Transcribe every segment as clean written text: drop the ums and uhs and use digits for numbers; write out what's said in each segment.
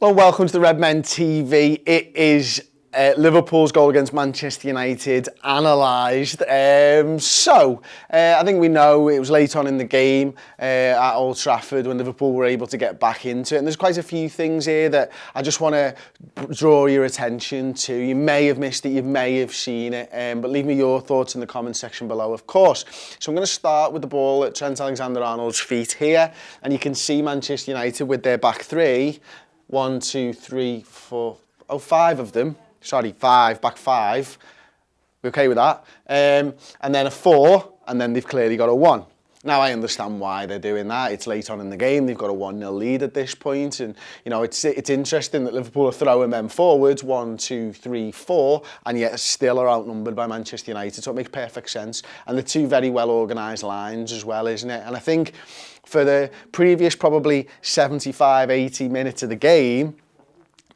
Well, welcome to the Redmen TV. It is Liverpool's goal against Manchester United analysed. I think we know it was late on in the game at Old Trafford when Liverpool were able to get back into it. And there's quite a few things here that I just want to draw your attention to. You may have missed it, you may have seen it, but leave me your thoughts in the comment section below, of course. So I'm going to start with the ball at Trent Alexander-Arnold's feet here. And you can see Manchester United with their back three. 1, 2, 3, 4, 5 of them. Sorry, back five. We're okay with that. And then a 4, and then they've clearly got a 1. Now, I understand why they're doing that. It's late on in the game. They've got a 1-0 lead at this point. And, you know, it's interesting that Liverpool are throwing them forwards, 1, 2, 3, 4, and yet still are outnumbered by Manchester United. So it makes perfect sense. And the two very well-organised lines as well, isn't it? And I think for the previous probably 75, 80 minutes of the game,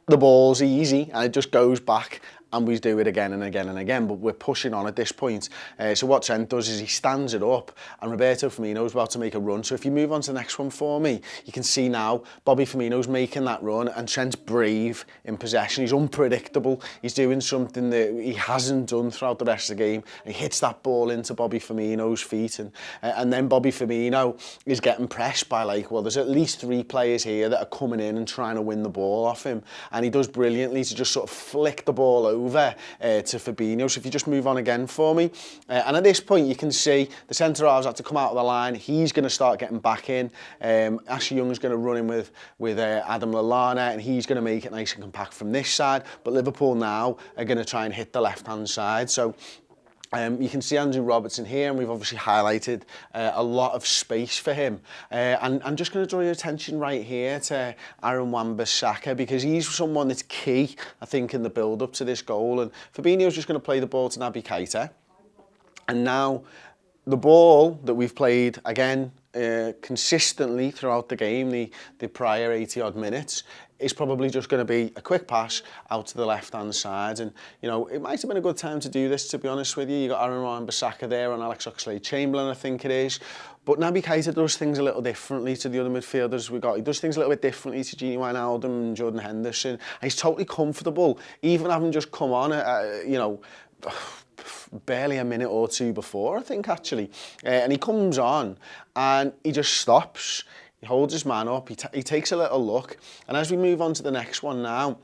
the ball's easy and it just goes back and we do it again and again and again, but we're pushing on at this point. So what Trent does is he stands it up and Roberto Firmino's about to make a run. So if you move on to the next one for me, you can see now Bobby Firmino's making that run and Trent's brave in possession. He's unpredictable. He's doing something that he hasn't done throughout the rest of the game. And he hits that ball into Bobby Firmino's feet and then Bobby Firmino is getting pressed by there's at least 3 players here that are coming in and trying to win the ball off him. And he does brilliantly to just sort of flick the ball over to Fabinho. So if you just move on again for me. And at this point, you can see the centre-halves had to come out of the line. He's going to start getting back in. Ashley Young's going to run in with Adam Lallana, and he's going to make it nice and compact from this side. But Liverpool now are going to try and hit the left-hand side. So you can see Andrew Robertson here, and we've obviously highlighted a lot of space for him. And I'm just going to draw your attention right here to Aaron Wan-Bissaka, because he's someone that's key, I think, in the build-up to this goal. And Fabinho's just going to play the ball to Naby Keita. And now the ball that we've played, again, consistently throughout the game, the prior 80-odd minutes, is probably just going to be a quick pass out to the left-hand side. And, you know, it might have been a good time to do this, to be honest with you. You got Aaron Wan-Bissaka there and Alex Oxlade-Chamberlain, I think it is. But Naby Keita does things a little differently to the other midfielders we got. He does things a little bit differently to Gini Wijnaldum and Jordan Henderson. And he's totally comfortable, even having just come on, you know, barely a minute or two before, I think, actually. And he comes on and he just stops. He holds his man up, he takes a little look, and as we move on to the next one now,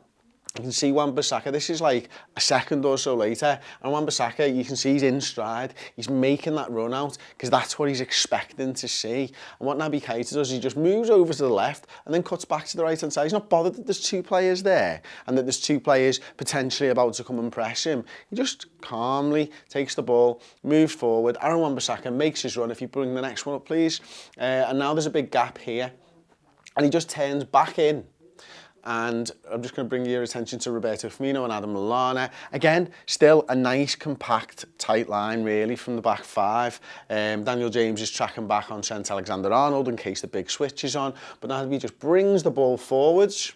you can see Wan-Bissaka, this is like a second or so later, and Wan-Bissaka, you can see he's in stride, he's making that run out, because that's what he's expecting to see. And what Naby Keita does, he just moves over to the left, and then cuts back to the right-hand side. He's not bothered that there's 2 players there, and that there's 2 players potentially about to come and press him. He just calmly takes the ball, moves forward. Aaron Wan-Bissaka makes his run. If you bring the next one up, please. And now there's a big gap here, and he just turns back in. And I'm just going to bring your attention to Roberto Firmino and Adam Lallana. Again, still a nice, compact, tight line, really, from the back 5. Daniel James is tracking back on Trent Alexander-Arnold in case the big switch is on. But now he just brings the ball forwards.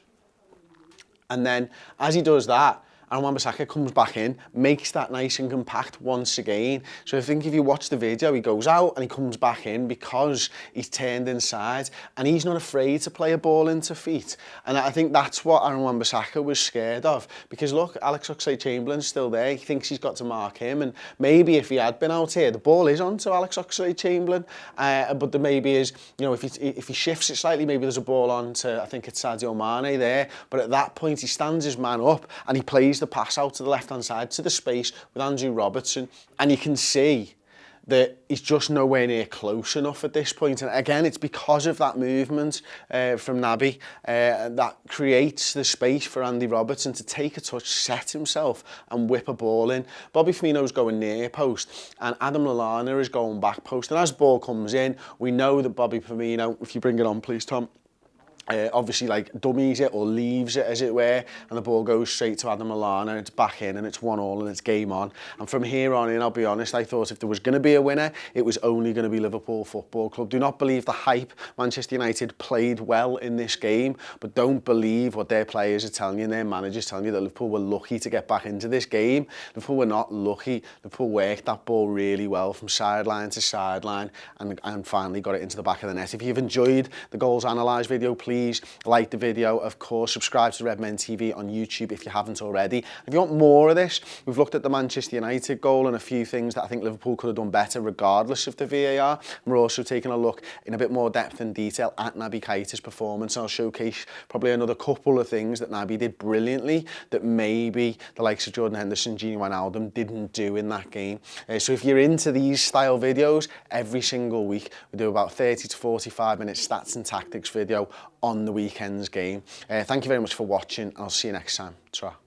And then, as he does that, and Wan-Bissaka comes back in, makes that nice and compact once again. So I think if you watch the video, he goes out and he comes back in because he's turned inside and he's not afraid to play a ball into feet. And I think that's what Aaron Wan-Bissaka was scared of. Because look, Alex Oxlade-Chamberlain's still there. He thinks he's got to mark him. And maybe if he had been out here, the ball is on to Alex Oxlade-Chamberlain. But there maybe is, you know, if he shifts it slightly, maybe there's a ball on to, I think it's Sadio Mane there. But at that point, he stands his man up and he plays the pass out to the left-hand side to the space with Andrew Robertson, and you can see that he's just nowhere near close enough at this point. And again, it's because of that movement from Naby that creates the space for Andy Robertson to take a touch, set himself and whip a ball in. Bobby Firmino's going near post and Adam Lallana is going back post. And as the ball comes in, we know that Bobby Firmino, if you bring it on please, Tom, obviously like dummies it or leaves it as it were, and the ball goes straight to Adam Lallana and it's back in and it's 1-1 and it's game on. And from here on in, I'll be honest, I thought if there was going to be a winner, it was only going to be Liverpool Football Club. Do not believe the hype. Manchester United played well in this game, but don't believe what their players are telling you and their managers telling you that Liverpool were lucky to get back into this game. Liverpool were not lucky. Liverpool worked that ball really well from sideline to sideline and finally got it into the back of the net. If you've enjoyed the Goals Analysed video, please please like the video. Of course, subscribe to Redmen TV on YouTube if you haven't already. If you want more of this, we've looked at the Manchester United goal and a few things that I think Liverpool could have done better regardless of the VAR. We're also taking a look in a bit more depth and detail at Naby Keita's performance. I'll showcase probably another couple of things that Naby did brilliantly that maybe the likes of Jordan Henderson, Gini Wijnaldum didn't do in that game. So if you're into these style videos, every single week we do about 30 to 45 minute stats and tactics video on the weekend's game. Thank you very much for watching. I'll see you next time. Ta-ra.